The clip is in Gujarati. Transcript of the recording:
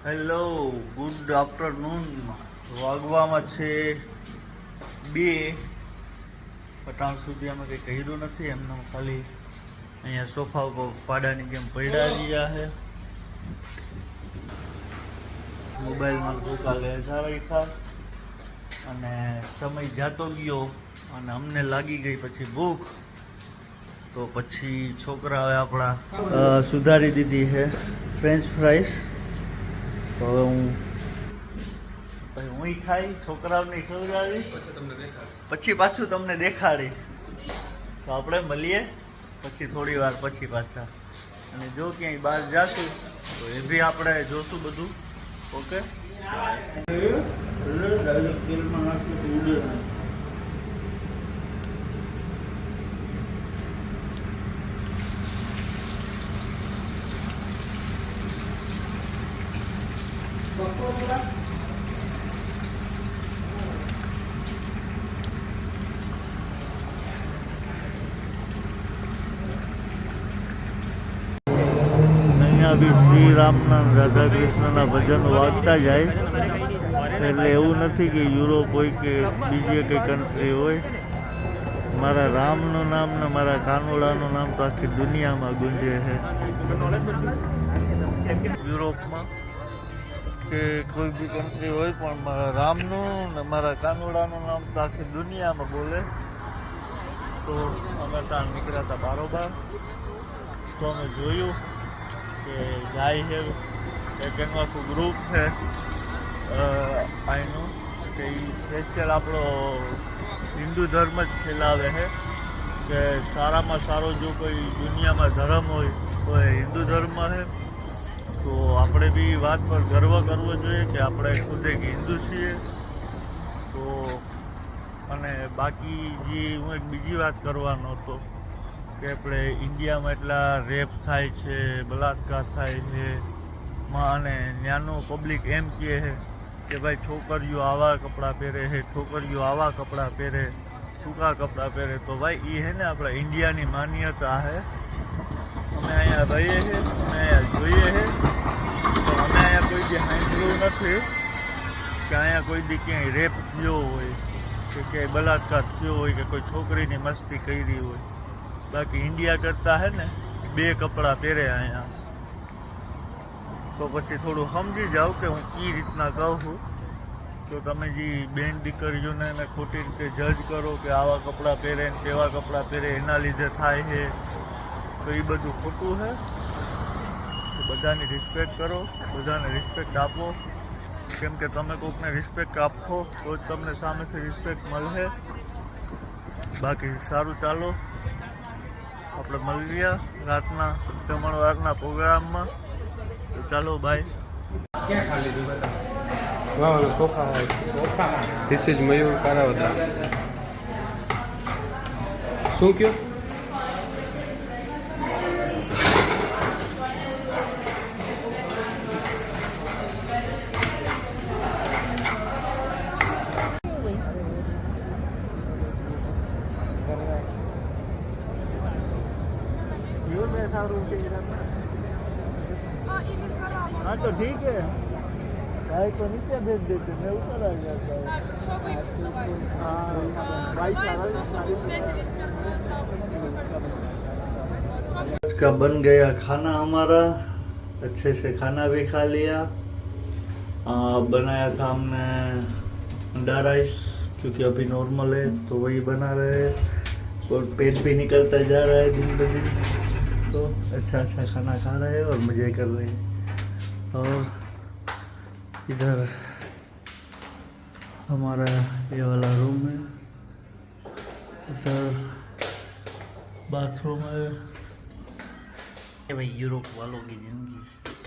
Hello, good afternoon. વાગવામાં છે 2. પટાણ સુધી અમે કંઈ કર્યું નથી. એમને ખાલી અહીંયા સોફા ઉપર પાડાની જેમ પડ્યા રહ્યા છે. મોબાઈલમાં કાલે રાખ્યા અને સમય જાતો ગયો અને અમને લાગી ગઈ પછી ભૂખ. તો પછી છોકરાઓએ આપણા સુધારી દીધી છે ફ્રેન્ચ ફ્રાઈસ. તો હવે હું ખાઈ, છોકરાઓને ખવડાવી, પછી પાછું તમને દેખાડી. તો આપણે મળીએ પછી થોડી વાર પછી પાછા. અને જો ક્યાંય બહાર જાશું તો એ બી આપણે જોશું બધું. ઓકે. અહીંયા બી શ્રી રામના રાધા કૃષ્ણના ભજન વાગતા જાય. એટલે એવું નથી કે યુરોપ હોય કે બીજી કઈ કન્ટ્રી હોય. મારા રામનું નામ ને મારા કાનોડાનું નામ તો આખી દુનિયામાં ગુંજે છે. યુરોપમાં કે કોઈ બી કન્ટ્રી હોય પણ મારા રામનું ને મારા કાનોડાનું નામ તો આખી દુનિયામાં બોલે. તો અમે ત્યાં નીકળ્યા હતા બારોબાર. તો અમે જોયું કે જાય છે એક એનું આખું ગ્રુપ છે અહીંનું કે એ સ્પેશિયલ આપણો હિન્દુ ધર્મ જ ફેલાવે છે. કે સારામાં સારો જો કોઈ દુનિયામાં ધર્મ હોય તો એ હિન્દુ ધર્મ છે. તો આપણે બી વાત પર ગર્વ કરવો જોઈએ કે આપણે ખુદ એક હિન્દુ છીએ. તો અને બાકી જે હું એક બીજી વાત કરવાનો હતો કે આપણે ઇન્ડિયામાં એટલા રેપ થાય છે, બલાત્કાર થાય છે અને ત્યાંનું પબ્લિક એમ કહે છે કે ભાઈ છોકરીઓ આવા કપડાં પહેરે છે, છોકરીઓ આવા કપડાં પહેરે, ટૂંકા કપડાં પહેરે. તો ભાઈ એ છે ને આપણા ઇન્ડિયાની માન્યતા છે. અમે અહીંયા રહીએ છીએ, અમે અહીંયા જોઈએ છે. તો અમે અહીંયા કોઈ દી સાંભળ્યું નથી કે અહીંયા કોઈ દી ક્યાંય રેપ થયો હોય કે ક્યાંય બલાત્કાર થયો હોય કે કોઈ છોકરીની મસ્તી કરી હોય. બાકી ઇન્ડિયા કરતાં છે ને 2 કપડાં પહેરે અહીંયા. તો પછી થોડું સમજી જાઓ કે હું કઈ રીતના કહું છું. તો તમે જે બેન દીકરીઓને ખોટી રીતે જજ કરો કે આવા કપડાં પહેરે ને તેવા કપડાં પહેરે એના લીધે થાય છે, તો એ બધું ખોટું છે. તો બધાની રિસ્પેક્ટ કરો, બધાને રિસ્પેક્ટ આપો. કેમ કે તમે કોઈકને રિસ્પેક્ટ આપો તો જ તમને સામેથી રિસ્પેક્ટ મળશે. બાકી સારું, ચાલો આપણે મળીએ રાતના જમણવારના પ્રોગ્રામમાં. તો ચાલો, બાય. ક્યાં ખાલી લીધું બતા? વાહ, સોફા. ધીસ ઇઝ મયુર કારાવદા. શું કયો? हाँ तो ठीक है, भाई को नीचे भेज देते, मैं ऊपर आ जाता हूँ. आज का बन गया खाना हमारा. अच्छे से खाना भी खा लिया. बनाया था हमने अंडा राइस, क्योंकि अभी नॉर्मल है तो वही बना रहे हैं. और पेट भी निकलता जा रहा है दिन ब दिन. तो अच्छा खाना खा रहे हैं और मज़े कर रहे हैं. और इधर हमारा ये वाला रूम है, इधर बाथरूम है. भाई यूरोप वालों की ज़िंदगी.